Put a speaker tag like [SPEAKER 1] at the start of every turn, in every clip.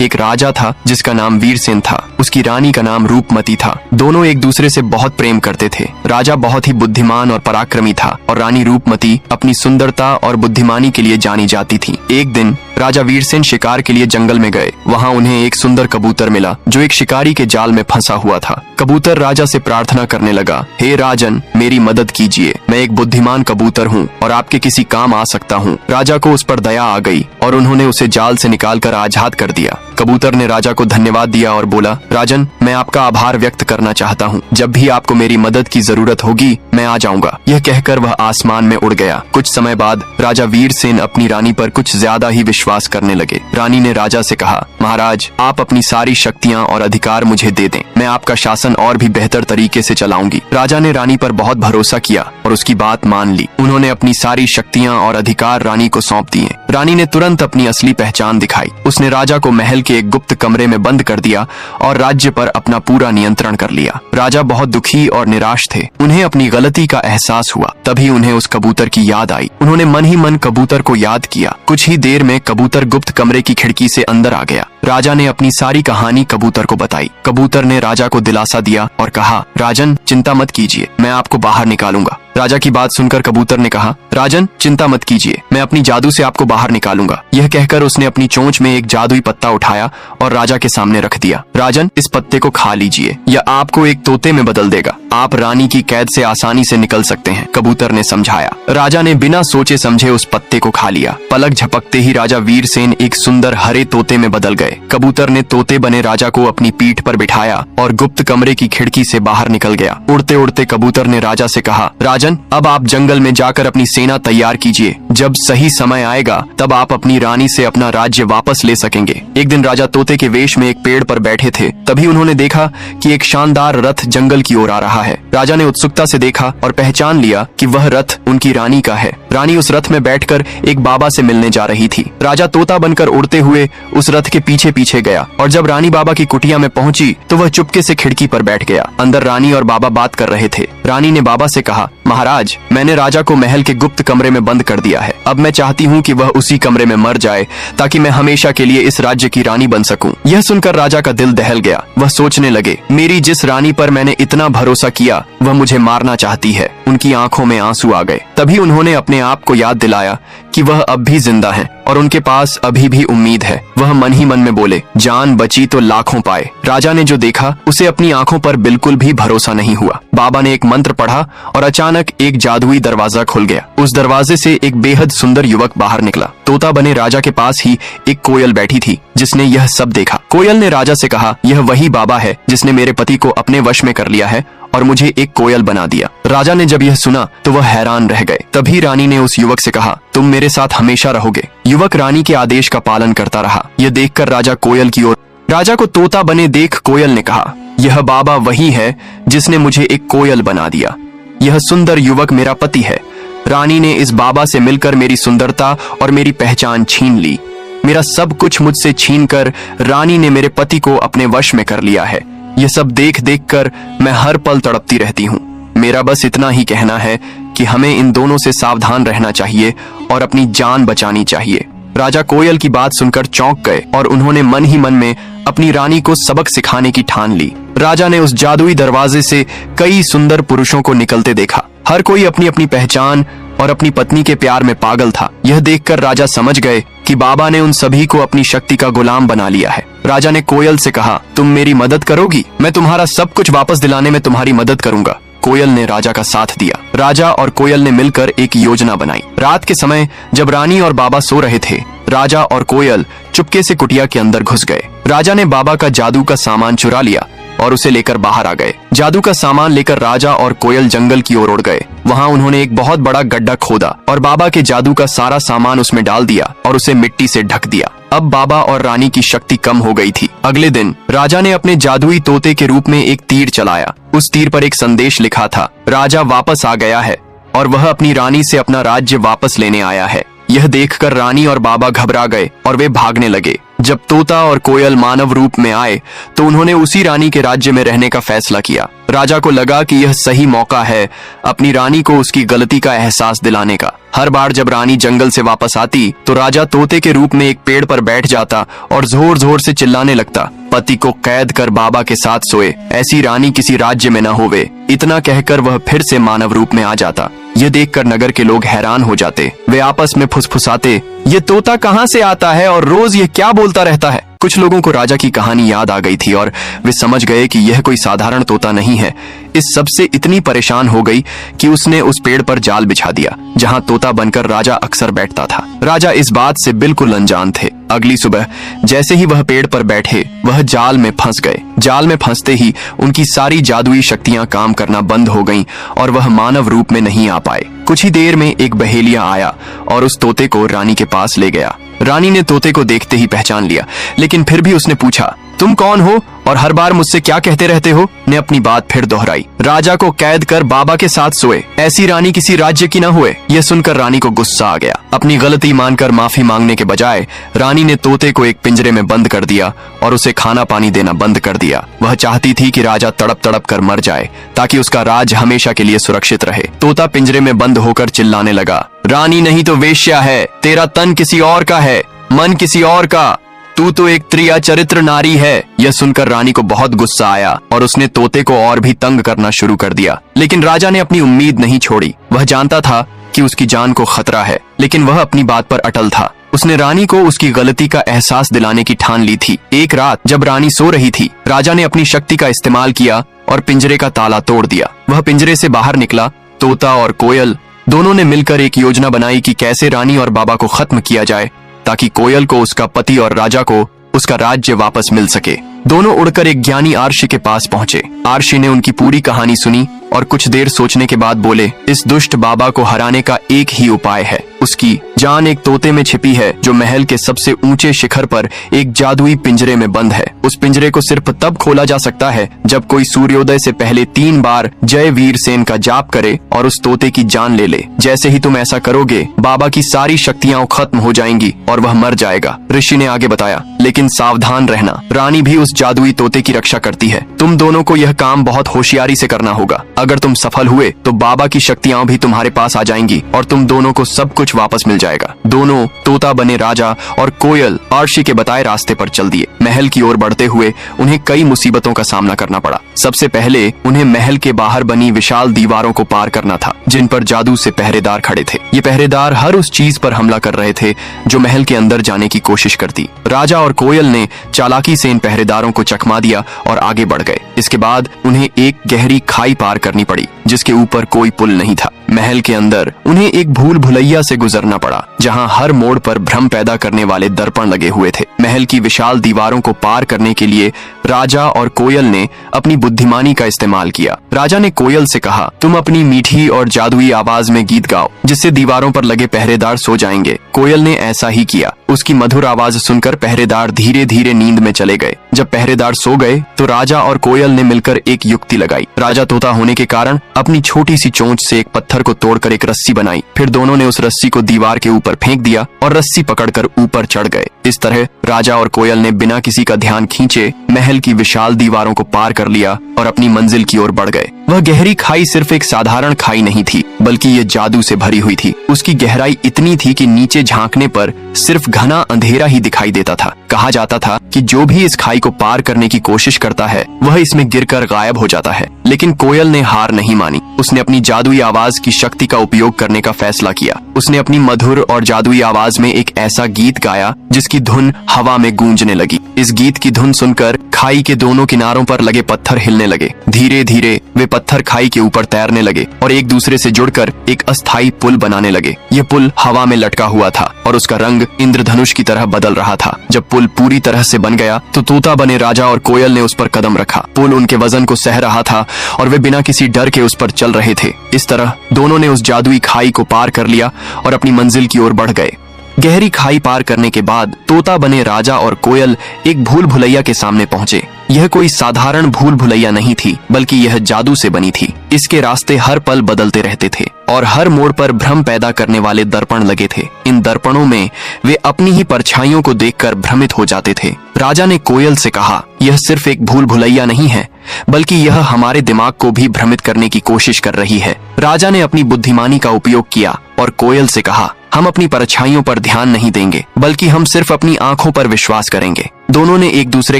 [SPEAKER 1] एक राजा था जिसका नाम वीरसेन था। उसकी रानी का नाम रूपमती था। दोनों एक दूसरे से बहुत प्रेम करते थे। राजा बहुत ही बुद्धिमान और पराक्रमी था और रानी रूपमती अपनी सुंदरता और बुद्धिमानी के लिए जानी जाती थी। एक दिन राजा वीरसेन शिकार के लिए जंगल में गए। वहाँ उन्हें एक सुंदर कबूतर मिला जो एक शिकारी के जाल में फंसा हुआ था। कबूतर राजा से प्रार्थना करने लगा, हे राजन, मेरी मदद कीजिए। मैं एक बुद्धिमान कबूतर हूँ और आपके किसी काम आ सकता हूँ। राजा को उस पर दया आ गई और उन्होंने उसे जाल से निकालकर आजाद कर दिया। कबूतर ने राजा को धन्यवाद दिया और बोला, राजन, मैं आपका आभार व्यक्त करना चाहता हूँ। जब भी आपको मेरी मदद की जरूरत होगी मैं आ जाऊंगा। यह कहकर वह आसमान में उड़ गया। कुछ समय बाद राजा वीरसेन अपनी रानी पर कुछ ज्यादा ही विश्वास करने लगे। रानी ने राजा से कहा, महाराज, आप अपनी सारी शक्तियाँ और अधिकार मुझे दे दें। मैं आपका शासन और भी बेहतर तरीके से चलाऊंगी। राजा ने रानी पर बहुत भरोसा किया और उसकी बात मान ली। उन्होंने अपनी सारी शक्तियाँ और अधिकार रानी को सौंप दिए। रानी ने तुरंत अपनी असली पहचान दिखाई। उसने राजा को महल के एक गुप्त कमरे में बंद कर दिया और राज्य पर अपना पूरा नियंत्रण कर लिया। राजा बहुत दुखी और निराश थे। उन्हें अपनी गलती का एहसास हुआ। तभी उन्हें उस कबूतर की याद आई। उन्होंने मन ही मन कबूतर को याद किया। कुछ ही देर में कबूतर गुप्त कमरे की खिड़की से अंदर आ गया। राजा ने अपनी सारी कहानी कबूतर को बताई। कबूतर ने राजा को दिलासा दिया और कहा, राजन, चिंता मत कीजिए, मैं आपको बाहर निकालूंगा। राजा की बात सुनकर कबूतर ने कहा, राजन, चिंता मत कीजिए, मैं अपनी जादू से आपको बाहर निकालूंगा। यह कहकर उसने अपनी चोंच में एक जादुई पत्ता उठाया और राजा के सामने रख दिया। राजन, इस पत्ते को खा लीजिए, यह आपको एक तोते में बदल देगा। आप रानी की कैद से आसानी से निकल सकते हैं, कबूतर ने समझाया। राजा ने बिना सोचे समझे उस पत्ते को खा लिया। पलक झपकते ही राजा वीरसेन एक सुंदर हरे तोते में बदल गए। कबूतर ने तोते बने राजा को अपनी पीठ पर बिठाया और गुप्त कमरे की खिड़की से बाहर निकल गया। उड़ते उड़ते कबूतर ने राजा से कहा, राजन, अब आप जंगल में जाकर अपनी सेना तैयार कीजिए। जब सही समय आएगा तब आप अपनी रानी से अपना राज्य वापस ले सकेंगे। एक दिन राजा तोते के वेश में एक पेड़ पर बैठे थे। तभी उन्होंने देखा कि एक शानदार रथ जंगल की ओर आ रहा है। राजा ने उत्सुकता से देखा और पहचान लिया कि वह रथ उनकी रानी का है। रानी उस रथ में बैठकर एक बाबा से मिलने जा रही थी। राजा तोता बनकर उड़ते हुए उस रथ के पीछे पीछे गया और जब रानी बाबा की कुटिया में पहुंची तो वह चुपके से खिड़की पर बैठ गया। अंदर रानी और बाबा बात कर रहे थे। रानी ने बाबा से कहा, महाराज, मैंने राजा को महल के गुप्त कमरे में बंद कर दिया है। अब मैं चाहती हूँ कि वह उसी कमरे में मर जाए ताकि मैं हमेशा के लिए इस राज्य की रानी बन सकूं। यह सुनकर राजा का दिल दहल गया। वह सोचने लगे, मेरी जिस रानी पर मैंने इतना भरोसा किया वह मुझे मारना चाहती है। उनकी आंखों में आंसू आ गए। तभी उन्होंने अपने आप को याद दिलाया कि वह अब भी जिंदा है और उनके पास अभी भी उम्मीद है। वह मन ही मन में बोले, जान बची तो लाखों पाए। राजा ने जो देखा उसे अपनी आंखों पर बिल्कुल भी भरोसा नहीं हुआ। बाबा ने एक मंत्र पढ़ा और अचानक एक जादुई दरवाजा खुल गया। उस दरवाजे से एक बेहद सुंदर युवक बाहर निकला। तोता बने राजा के पास ही एक कोयल बैठी थी जिसने यह सब देखा। कोयल ने राजा से कहा, यह वही बाबा है जिसने मेरे पति को अपने वश में कर लिया है और मुझे एक कोयल बना दिया। राजा ने जब यह सुना तो वह हैरान रह गए। तभी रानी ने उस युवक से कहा, तुम मेरे साथ हमेशा रहोगे। युवक रानी के आदेश का पालन करता रहा। यह देखकर राजा कोयल की ओर। राजा को तोता बने देख कोयल ने कहा, यह बाबा वही है जिसने मुझे एक कोयल बना दिया। यह सुंदर युवक मेरा पति है। रानी ने इस बाबा से मिलकर मेरी सुंदरता और मेरी पहचान छीन ली। मेरा सब कुछ मुझसे छीनकर रानी ने मेरे पति को अपने वश में कर लिया है। यह सब देख देख कर मैं हर पल तड़पती रहती हूँ। मेरा बस इतना ही कहना है कि हमें इन दोनों से सावधान रहना चाहिए और अपनी जान बचानी चाहिए। राजा कोयल की बात सुनकर चौंक गए और उन्होंने मन ही मन में अपनी रानी को सबक सिखाने की ठान ली। राजा ने उस जादुई दरवाजे से कई सुंदर पुरुषों को निकलते देखा। हर कोई अपनी अपनी पहचान और अपनी पत्नी के प्यार में पागल था। यह देखकर राजा समझ गए कि बाबा ने उन सभी को अपनी शक्ति का गुलाम बना लिया है। राजा ने कोयल से कहा, तुम मेरी मदद करोगी? मैं तुम्हारा सब कुछ वापस दिलाने में तुम्हारी मदद करूंगा। कोयल ने राजा का साथ दिया। राजा और कोयल ने मिलकर एक योजना बनाई। रात के समय जब रानी और बाबा सो रहे थे, राजा और कोयल चुपके से कुटिया के अंदर घुस गए। राजा ने बाबा का जादू का सामान चुरा लिया और उसे लेकर बाहर आ गए। जादू का सामान लेकर राजा और कोयल जंगल की ओर उड़ गए। वहाँ उन्होंने एक बहुत बड़ा गड्ढा खोदा और बाबा के जादू का सारा सामान उसमें डाल दिया और उसे मिट्टी से ढक दिया। अब बाबा और रानी की शक्ति कम हो गई थी। अगले दिन राजा ने अपने जादुई तोते के रूप में एक तीर चलाया। उस तीर पर एक संदेश लिखा था, राजा वापस आ गया है और वह अपनी रानी से अपना राज्य वापस लेने आया है। यह देखकर रानी और बाबा घबरा गए और वे भागने लगे। जब तोता और कोयल मानव रूप में आए तो उन्होंने उसी रानी के राज्य में रहने का फैसला किया। राजा को लगा कि यह सही मौका है अपनी रानी को उसकी गलती का एहसास दिलाने का। हर बार जब रानी जंगल से वापस आती तो राजा तोते के रूप में एक पेड़ पर बैठ जाता और जोर जोर से चिल्लाने लगता, पति को कैद कर बाबा के साथ सोए, ऐसी रानी किसी राज्य में न होवे। इतना कहकर वह फिर से मानव रूप में आ जाता। यह देखकर नगर के लोग हैरान हो जाते। वे आपस में फुसफुसाते, ये तोता कहाँ से आता है और रोज ये क्या बोलता रहता है। कुछ लोगों को राजा की कहानी याद आ गई थी और वे समझ गए कि यह कोई साधारण तोता नहीं है। इस सब से इतनी परेशान हो गई कि उसने उस पेड़ पर जाल बिछा दिया जहां तोता बनकर राजा अक्सर बैठता था। राजा इस बात से बिल्कुल अनजान थे। अगली सुबह जैसे ही वह पेड़ पर बैठे वह जाल में फंस गए। जाल में फंसते ही उनकी सारी जादुई शक्तियां काम करना बंद हो गईं और वह मानव रूप में नहीं आ पाए। कुछ ही देर में एक बहेलिया आया और उस तोते को रानी के पास ले गया। रानी ने तोते को देखते ही पहचान लिया, लेकिन फिर भी उसने पूछा, तुम कौन हो और हर बार मुझसे क्या कहते रहते हो? ने अपनी बात फिर दोहराई, राजा को कैद कर बाबा के साथ सोए, ऐसी रानी किसी राज्य की न हुए। यह सुनकर रानी को गुस्सा आ गया। अपनी गलती मानकर माफी मांगने के बजाय रानी ने तोते को एक पिंजरे में बंद कर दिया और उसे खाना पानी देना बंद कर दिया। वह चाहती थी कि राजा तड़प तड़प कर मर जाए ताकि उसका राज हमेशा के लिए सुरक्षित रहे। तोता पिंजरे में बंद होकर चिल्लाने लगा, रानी नहीं तो वेश्या है, तेरा तन किसी और का है, मन किसी और का, तू तो एक त्रिया चरित्र नारी है। यह सुनकर रानी को बहुत गुस्सा आया और उसने तोते को और भी तंग करना शुरू कर दिया। लेकिन राजा ने अपनी उम्मीद नहीं छोड़ी। वह जानता था कि उसकी जान को खतरा है, लेकिन वह अपनी बात पर अटल था। उसने रानी को उसकी गलती का एहसास दिलाने की ठान ली थी। एक रात जब रानी सो रही थी, राजा ने अपनी शक्ति का इस्तेमाल किया और पिंजरे का ताला तोड़ दिया। वह पिंजरे से बाहर निकला। तोता और कोयल दोनों ने मिलकर एक योजना बनाई कि कैसे रानी और बाबा को खत्म किया जाए ताकि कोयल को उसका पति और राजा को उसका राज्य वापस मिल सके। दोनों उड़कर एक ज्ञानी आर्षि के पास पहुंचे। आर्षि ने उनकी पूरी कहानी सुनी और कुछ देर सोचने के बाद बोले, इस दुष्ट बाबा को हराने का एक ही उपाय है। उसकी जान एक तोते में छिपी है जो महल के सबसे ऊंचे शिखर पर एक जादुई पिंजरे में बंद है। उस पिंजरे को सिर्फ तब खोला जा सकता है जब कोई सूर्योदय से पहले 3 बार जय वीर सेन का जाप करे और उस तोते की जान ले ले। जैसे ही तुम ऐसा करोगे, बाबा की सारी शक्तियां खत्म हो जाएंगी और वह मर जाएगा। ऋषि ने आगे बताया, लेकिन सावधान रहना, रानी भी उस जादुई तोते की रक्षा करती है। तुम दोनों को यह काम बहुत होशियारी से करना होगा। अगर तुम सफल हुए तो बाबा की शक्तियां भी तुम्हारे पास आ जाएंगी और तुम दोनों को सब कुछ वापस मिल जाएगा। दोनों तोता बने राजा और कोयल आर्षि के बताए रास्ते पर चल दिए। महल की ओर बढ़ते हुए उन्हें कई मुसीबतों का सामना करना पड़ा। सबसे पहले उन्हें महल के बाहर बनी विशाल दीवारों को पार करना था जिन पर जादू से पहरेदार खड़े थे। ये पहरेदार हर उस चीज पर हमला कर रहे थे जो महल के अंदर जाने की कोशिश करती। राजा और कोयल ने चालाकी से इन पहरेदारों को चकमा दिया और आगे बढ़ गए। इसके बाद उन्हें एक गहरी खाई पार करनी पड़ी जिसके ऊपर कोई पुल नहीं था। महल के अंदर उन्हें एक भूल भुलैया से गुजरना पड़ा जहां हर मोड़ पर भ्रम पैदा करने वाले दर्पण लगे हुए थे। महल की विशाल दीवारों को पार करने के लिए राजा और कोयल ने अपनी बुद्धिमानी का इस्तेमाल किया। राजा ने कोयल से कहा, तुम अपनी मीठी और जादुई आवाज में गीत गाओ जिससे दीवारों पर लगे पहरेदार सो जाएंगे। कोयल ने ऐसा ही किया। उसकी मधुर आवाज सुनकर पहरेदार धीरे धीरे नींद में चले गए। जब पहरेदार सो गए तो राजा और कोयल ने मिलकर एक युक्ति लगाई। राजा तोता होने के कारण अपनी छोटी सी चोंच से एक पत्थर को तोड़कर एक रस्सी बनाई। फिर दोनों ने उस रस्सी को दीवार के ऊपर फेंक दिया और रस्सी पकड़कर ऊपर चढ़ गए। इस तरह राजा और कोयल ने बिना किसी का ध्यान खींचे महल की विशाल दीवारों को पार कर लिया और अपनी मंजिल की ओर बढ़ गए। वह गहरी खाई सिर्फ एक साधारण खाई नहीं थी बल्कि ये जादू से भरी हुई थी। उसकी गहराई इतनी थी कि नीचे झांकने पर सिर्फ घना अंधेरा ही दिखाई देता था। कहा जाता था कि जो भी इस खाई को पार करने की कोशिश करता है वह इसमें गिरकर गायब हो जाता है। लेकिन कोयल ने हार नहीं मानी। उसने अपनी जादुई आवाज की शक्ति का उपयोग करने का फैसला किया। उसने अपनी मधुर और जादुई आवाज में एक ऐसा गीत गाया जिसकी धुन हवा में गूंजने लगी। इस गीत की धुन सुनकर खाई के दोनों किनारों पर लगे पत्थर हिलने लगे। धीरे धीरे वे पत्थर खाई के ऊपर तैरने लगे और एक दूसरे से जुड़कर एक अस्थायी पुल बनाने लगे। ये पुल हवा में लटका हुआ था और उसका रंग इंद्रधनुष की तरह बदल रहा था। जब पुल पूरी तरह से बन गया तो तोता बने राजा और कोयल ने उस पर कदम रखा। पुल उनके वजन को सह रहा था और वे बिना किसी डर के उस पर चल रहे थे। इस तरह दोनों ने उस जादुई खाई को पार कर लिया और अपनी मंजिल की ओर बढ़ गए। गहरी खाई पार करने के बाद तोता बने राजा और कोयल एक भूल भुलैया के सामने पहुंचे। यह कोई साधारण भूल भुलैया नहीं थी, बल्कि यह जादू से बनी थी। इसके रास्ते हर पल बदलते रहते थे और हर मोड़ पर भ्रम पैदा करने वाले दर्पण लगे थे। इन दर्पणों में वे अपनी ही परछाइयों को देखकर भ्रमित हो जाते थे। राजा ने कोयल से कहा, यह सिर्फ एक भूल भुलैया नहीं है, बल्कि यह हमारे दिमाग को भी भ्रमित करने की कोशिश कर रही है। राजा ने अपनी बुद्धिमानी का उपयोग किया और कोयल से कहा, हम अपनी परछाइयों पर ध्यान नहीं देंगे, बल्कि हम सिर्फ अपनी आंखों पर विश्वास करेंगे। दोनों ने एक दूसरे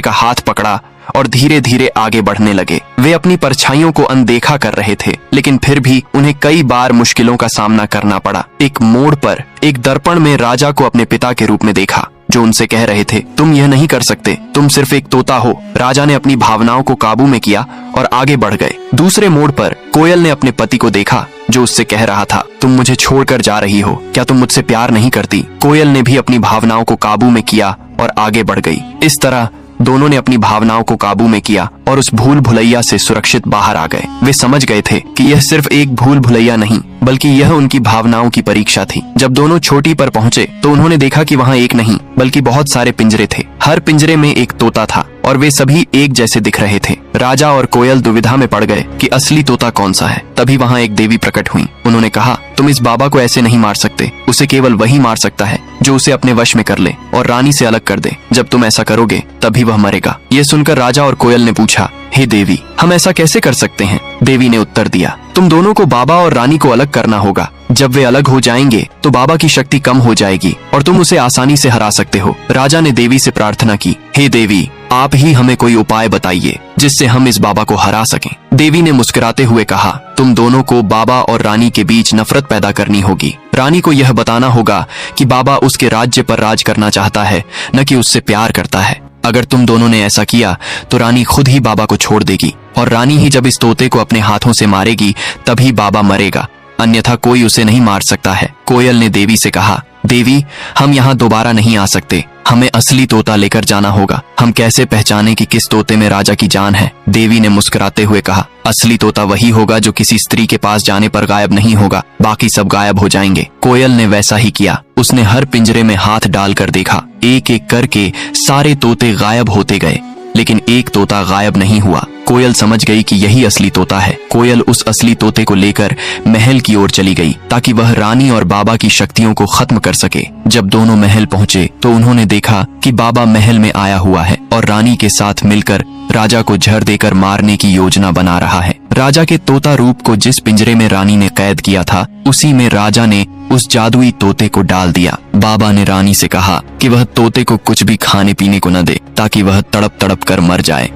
[SPEAKER 1] का हाथ पकड़ा और धीरे धीरे आगे बढ़ने लगे। वे अपनी परछाइयों को अनदेखा कर रहे थे, लेकिन फिर भी उन्हें कई बार मुश्किलों का सामना करना पड़ा। एक मोड़ पर एक दर्पण में राजा को अपने पिता के रूप में देखा, जो उनसे कह रहे थे, तुम यह नहीं कर सकते, तुम सिर्फ एक तोता हो। राजा ने अपनी भावनाओं को काबू में किया और आगे बढ़ गए। दूसरे मोड़ पर कोयल ने अपने पति को देखा, जो उससे कह रहा था, तुम मुझे छोड़कर जा रही हो, क्या तुम मुझसे प्यार नहीं करती? कोयल ने भी अपनी भावनाओं को काबू में किया और आगे बढ़ गई। इस तरह दोनों ने अपनी भावनाओं को काबू में किया और उस भूल भुलैया से सुरक्षित बाहर आ गए। वे समझ गए थे कि यह सिर्फ एक भूल भुलैया नहीं, बल्कि यह उनकी भावनाओं की परीक्षा थी। जब दोनों चोटी पर पहुंचे तो उन्होंने देखा कि वहां एक नहीं, बल्कि बहुत सारे पिंजरे थे। हर पिंजरे में एक तोता था और वे सभी एक जैसे दिख रहे थे। राजा और कोयल दुविधा में पड़ गए कि असली तोता कौन सा है। तभी वहां एक देवी प्रकट हुई। उन्होंने कहा, तुम इस बाबा को ऐसे नहीं मार सकते, उसे केवल वही मार सकता है जो उसे अपने वश में कर ले और रानी से अलग कर दे। जब तुम ऐसा करोगे तभी वह मरेगा। ये सुनकर राजा और कोयल ने पूछा, हे देवी, हम ऐसा कैसे कर सकते हैं? देवी ने उत्तर दिया, तुम दोनों को बाबा और रानी को अलग करना होगा। जब वे अलग हो जाएंगे तो बाबा की शक्ति कम हो जाएगी और तुम उसे आसानी से हरा सकते हो। राजा ने देवी से प्रार्थना की, हे देवी, आप ही हमें कोई उपाय बताइए जिससे हम इस बाबा को हरा सकें। देवी ने मुस्कुराते हुए कहा, तुम दोनों को बाबा और रानी के बीच नफरत पैदा करनी होगी। रानी को यह बताना होगा कि बाबा उसके राज्य पर राज करना चाहता है, न कि उससे प्यार करता है। अगर तुम दोनों ने ऐसा किया तो रानी खुद ही बाबा को छोड़ देगी और रानी ही जब इस तोते को अपने हाथों से मारेगी तभी बाबा मरेगा, अन्यथा कोई उसे नहीं मार सकता है। कोयल ने देवी से कहा, देवी, हम यहाँ दोबारा नहीं आ सकते, हमें असली तोता लेकर जाना होगा। हम कैसे पहचाने कि किस तोते में राजा की जान है? देवी ने मुस्कुराते हुए कहा, असली तोता वही होगा जो किसी स्त्री के पास जाने पर गायब नहीं होगा, बाकी सब गायब हो जाएंगे। कोयल ने वैसा ही किया। उसने हर पिंजरे में हाथ डालकर देखा। एक एक करके सारे तोते गायब होते गए, लेकिन एक तोता गायब नहीं हुआ। कोयल समझ गई कि यही असली तोता है। कोयल उस असली तोते को लेकर महल की ओर चली गई ताकि वह रानी और बाबा की शक्तियों को खत्म कर सके। जब दोनों महल पहुंचे तो उन्होंने देखा कि बाबा महल में आया हुआ है और रानी के साथ मिलकर राजा को जहर देकर मारने की योजना बना रहा है। राजा के तोता रूप को जिस पिंजरे में रानी ने कैद किया था, उसी में राजा ने उस जादुई तोते को डाल दिया। बाबा ने रानी से कहा कि वह तोते को कुछ भी खाने पीने को न दे ताकि वह तड़प तड़प कर मर जाए।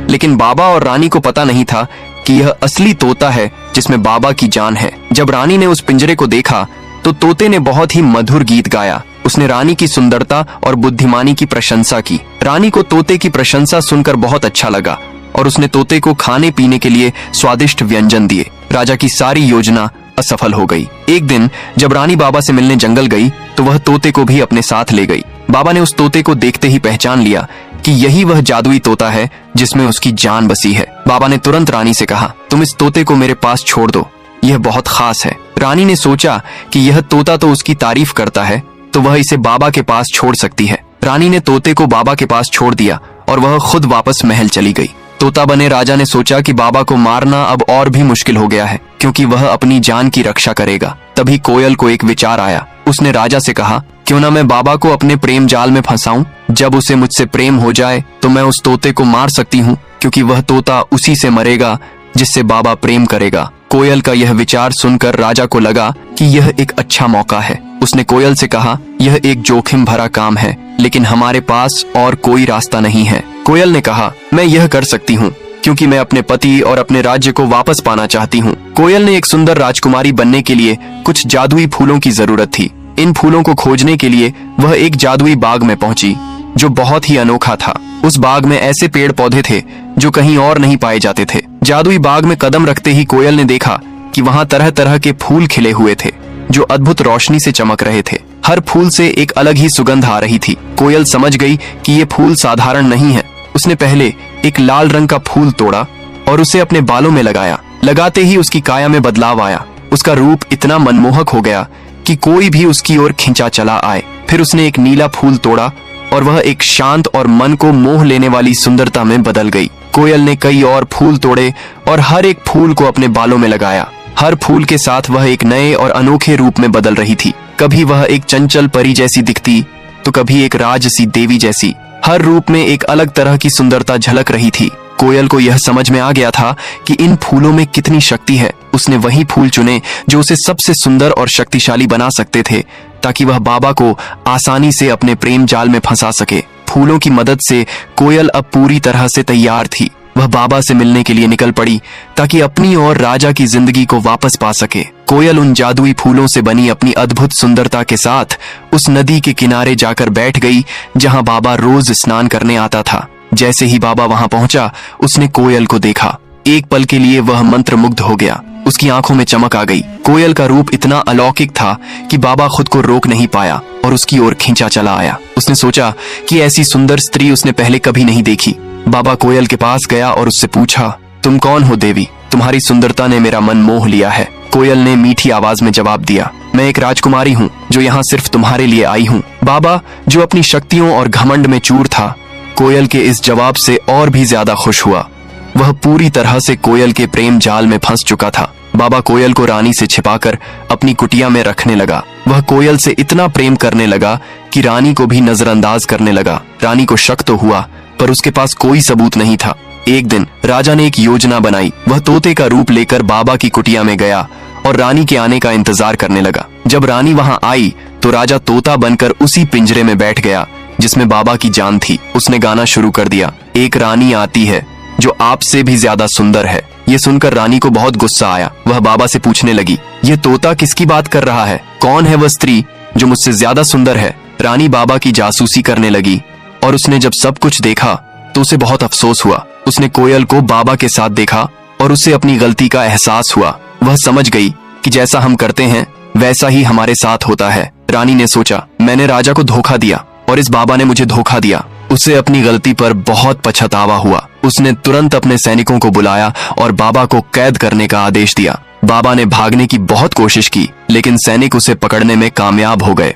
[SPEAKER 1] लेकिन बाबा और रानी को पता नहीं था कि यह असली तोता है जिसमें बाबा की जान है। जब रानी ने उस पिंजरे को देखा तो तोते ने बहुत ही मधुर गीत गाया। उसने रानी की सुंदरता और बुद्धिमानी की प्रशंसा की। रानी को तोते की प्रशंसा सुनकर बहुत अच्छा लगा और उसने तोते को खाने पीने के लिए स्वादिष्ट व्यंजन दिए। राजा की सारी योजना असफल हो गई। एक दिन जब रानी बाबा से मिलने जंगल गई तो वह तोते को भी अपने साथ ले गई। बाबा ने उस तोते को देखते ही पहचान लिया कि यही वह जादुई तोता है जिसमें उसकी जान बसी है। बाबा ने तुरंत रानी से कहा, तुम इस तोते को मेरे पास छोड़ दो, यह बहुत खास है। रानी ने सोचा कि यह तोता तो उसकी तारीफ करता है, तो वह इसे बाबा के पास छोड़ सकती है। रानी ने तोते को बाबा के पास छोड़ दिया और वह खुद वापस महल चली गई। तोता बने राजा ने सोचा कि बाबा को मारना अब और भी मुश्किल हो गया है, क्योंकि वह अपनी जान की रक्षा करेगा। तभी कोयल को एक विचार आया। उसने राजा से कहा, क्यों ना मैं बाबा को अपने प्रेम जाल में फंसाऊं? जब उसे मुझसे प्रेम हो जाए तो मैं उस तोते को मार सकती हूँ, क्योंकि वह तोता उसी से मरेगा जिससे बाबा प्रेम करेगा। कोयल का यह विचार सुनकर राजा को लगा कि यह एक अच्छा मौका है। उसने कोयल से कहा, यह एक जोखिम भरा काम है, लेकिन हमारे पास और कोई रास्ता नहीं है। कोयल ने कहा, मैं यह कर सकती हूँ, क्योंकि मैं अपने पति और अपने राज्य को वापस पाना चाहती हूँ। कोयल ने एक सुंदर राजकुमारी बनने के लिए कुछ जादुई फूलों की जरूरत थी। इन फूलों को खोजने के लिए वह एक जादुई बाग में पहुंची, जो बहुत ही अनोखा था। उस बाग में ऐसे पेड़ पौधे थे जो कहीं और नहीं पाए जाते थे। जादुई बाग में कदम रखते ही कोयल ने देखा कि वहां तरह तरह के फूल खिले हुए थे, जो अद्भुत रोशनी से चमक रहे थे। हर फूल से एक अलग ही सुगंध आ रही थी। कोयल समझ गई कि ये फूल साधारण नहीं है। उसने पहले एक लाल रंग का फूल तोड़ा और उसे अपने बालों में लगाया। लगाते ही उसकी काया में बदलाव आया। उसका रूप इतना मनमोहक हो गया कि कोई भी उसकी ओर खिंचा चला आए। फिर उसने एक नीला फूल तोड़ा और वह एक शांत और मन को मोह लेने वाली सुंदरता में बदल गई। कोयल ने कई और फूल तोड़े और हर एक फूल को अपने बालों में लगाया। हर फूल के साथ वह एक नए और अनोखे रूप में बदल रही थी। कभी वह एक चंचल परी जैसी दिखती तो कभी एक राजसी देवी जैसी। हर रूप में एक अलग तरह की सुंदरता झलक रही थी। कोयल को यह समझ में आ गया था कि इन फूलों में कितनी शक्ति है। उसने वही फूल चुने जो उसे सबसे सुंदर और शक्तिशाली बना सकते थे, ताकि वह बाबा को आसानी से अपने प्रेम जाल में फंसा सके। फूलों की मदद से कोयल अब पूरी तरह से तैयार थी। वह बाबा से मिलने के लिए निकल पड़ी ताकि अपनी और राजा की जिंदगी को वापस पा सके। कोयल उन जादुई फूलों से बनी अपनी अद्भुत सुंदरता के साथ उस नदी के किनारे जाकर बैठ गई जहां बाबा रोज स्नान करने आता था। जैसे ही बाबा वहां पहुंचा, उसने कोयल को देखा। एक पल के लिए वह मंत्रमुग्ध हो गया। उसकी आंखों में चमक आ गई। कोयल का रूप इतना अलौकिक था कि बाबा खुद को रोक नहीं पाया और उसकी ओर खींचा चला आया। उसने सोचा कि ऐसी सुंदर स्त्री उसने पहले कभी नहीं देखी। बाबा कोयल के पास गया और उससे पूछा, तुम कौन हो देवी? तुम्हारी सुंदरता ने मेरा मन मोह लिया है। कोयल ने मीठी आवाज में जवाब दिया, मैं एक राजकुमारी हूँ जो यहाँ सिर्फ तुम्हारे लिए आई हूँ। बाबा, जो अपनी शक्तियों और घमंड में चूर था, कोयल के इस जवाब से और भी ज्यादा खुश हुआ। वह पूरी तरह से कोयल के प्रेम जाल में फंस चुका था। बाबा कोयल को रानी से छिपाकर अपनी कुटिया में रखने लगा। वह कोयल से इतना प्रेम करने लगा कि रानी को भी नजरअंदाज करने लगा। रानी को शक तो हुआ, पर उसके पास कोई सबूत नहीं था। एक दिन राजा ने एक योजना बनाई। वह तोते का रूप लेकर बाबा की कुटिया में गया और रानी के आने का इंतजार करने लगा। जब रानी वहां आई तो राजा तोता बनकर उसी पिंजरे में बैठ गया जिसमें बाबा की जान थी। उसने गाना शुरू कर दिया, एक रानी आती है जो आपसे भी ज्यादा सुंदर है। ये सुनकर रानी को बहुत गुस्सा आया। वह बाबा से पूछने लगी, ये तोता किसकी बात कर रहा है? कौन है वह स्त्री जो मुझसे ज्यादा सुंदर है? रानी बाबा की जासूसी करने लगी और उसने जब सब कुछ देखा तो उसे बहुत अफसोस हुआ। उसने कोयल को बाबा के साथ देखा और उसे अपनी गलती का एहसास हुआ। वह समझ गई कि जैसा हम करते हैं वैसा ही हमारे साथ होता है। रानी ने सोचा, मैंने राजा को धोखा दिया और इस बाबा ने मुझे धोखा दिया। उसे अपनी गलती पर बहुत पछतावा हुआ। उसने तुरंत अपने सैनिकों को बुलाया और बाबा को कैद करने का आदेश दिया। बाबा ने भागने की बहुत कोशिश की, लेकिन सैनिक उसे पकड़ने में कामयाब हो गए।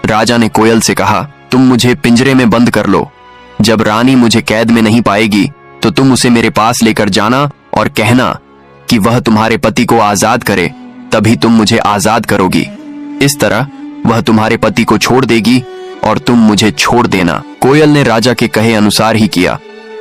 [SPEAKER 1] राजा ने कोयल से कहा, तुम मुझे पिंजरे में बंद कर लो। जब रानी मुझे कैद में नहीं पाएगी तो तुम उसे मेरे पास लेकर जाना और कहना कि वह तुम्हारे पति को आजाद करे, तभी तुम मुझे आजाद करोगी। इस तरह वह तुम्हारे पति को छोड़ देगी और तुम मुझे छोड़ देना। कोयल ने राजा के कहे अनुसार ही किया।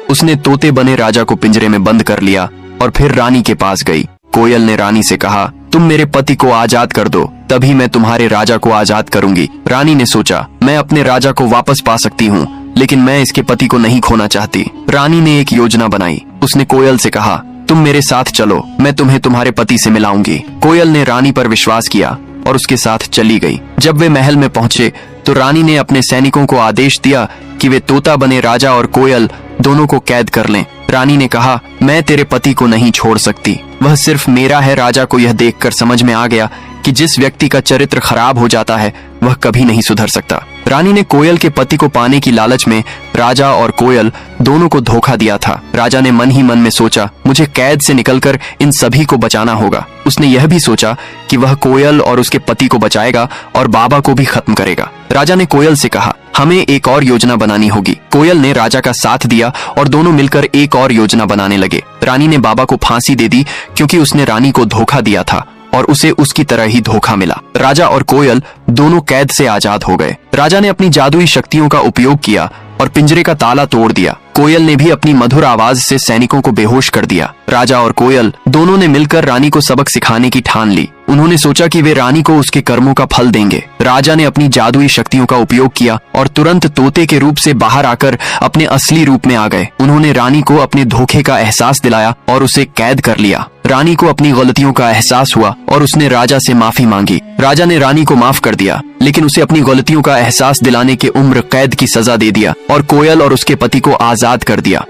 [SPEAKER 1] उसने तोते बने राजा को पिंजरे में बंद कर लिया और फिर रानी के पास गई। कोयल ने रानी से कहा, तुम मेरे पति को आजाद कर दो, तभी मैं तुम्हारे राजा को आजाद करूंगी। रानी ने सोचा, मैं अपने राजा को वापस पा सकती हूँ, लेकिन मैं इसके पति को नहीं खोना चाहती। रानी ने एक योजना बनाई। उसने कोयल से कहा, तुम मेरे साथ चलो, मैं तुम्हें तुम्हारे पति से मिलाऊंगी। कोयल ने रानी पर विश्वास किया और उसके साथ चली गई। जब वे महल में पहुंचे तो रानी ने अपने सैनिकों को आदेश दिया कि वे तोता बने राजा और कोयल दोनों को कैद कर लें। रानी ने कहा, मैं तेरे पति को नहीं छोड़ सकती, वह सिर्फ मेरा है। राजा को यह देखकर समझ में आ गया कि जिस व्यक्ति का चरित्र खराब हो जाता है वह कभी नहीं सुधर सकता। रानी ने कोयल के पति को पाने की लालच में राजा और कोयल दोनों को धोखा दिया था। राजा ने मन ही मन में सोचा, मुझे कैद से निकलकर इन सभी को बचाना होगा। उसने यह भी सोचा कि वह कोयल और उसके पति को बचाएगा और बाबा को भी खत्म करेगा। राजा ने कोयल से कहा, हमें एक और योजना बनानी होगी। कोयल ने राजा का साथ दिया और दोनों मिलकर एक और योजना बनाने लगे। रानी ने बाबा को फांसी दे दी क्योंकि उसने रानी को धोखा दिया था और उसे उसकी तरह ही धोखा मिला। राजा और कोयल दोनों कैद से आजाद हो गए। राजा ने अपनी जादुई शक्तियों का उपयोग किया और पिंजरे का ताला तोड़ दिया। कोयल ने भी अपनी मधुर आवाज से सैनिकों को बेहोश कर दिया। राजा और कोयल दोनों ने मिलकर रानी को सबक सिखाने की ठान ली। उन्होंने सोचा कि वे रानी को उसके कर्मों का फल देंगे। राजा ने अपनी जादुई शक्तियों का उपयोग किया और तुरंत तोते के रूप से बाहर आकर अपने असली रूप में आ गए। उन्होंने रानी को अपने धोखे का एहसास दिलाया और उसे कैद कर लिया। रानी को अपनी गलतियों का एहसास हुआ और उसने राजा से माफी मांगी। राजा ने रानी को माफ कर दिया, लेकिन उसे अपनी गलतियों का एहसास दिलाने के उम्र कैद की सजा दे दिया और कोयल और उसके पति को आजाद कर दिया।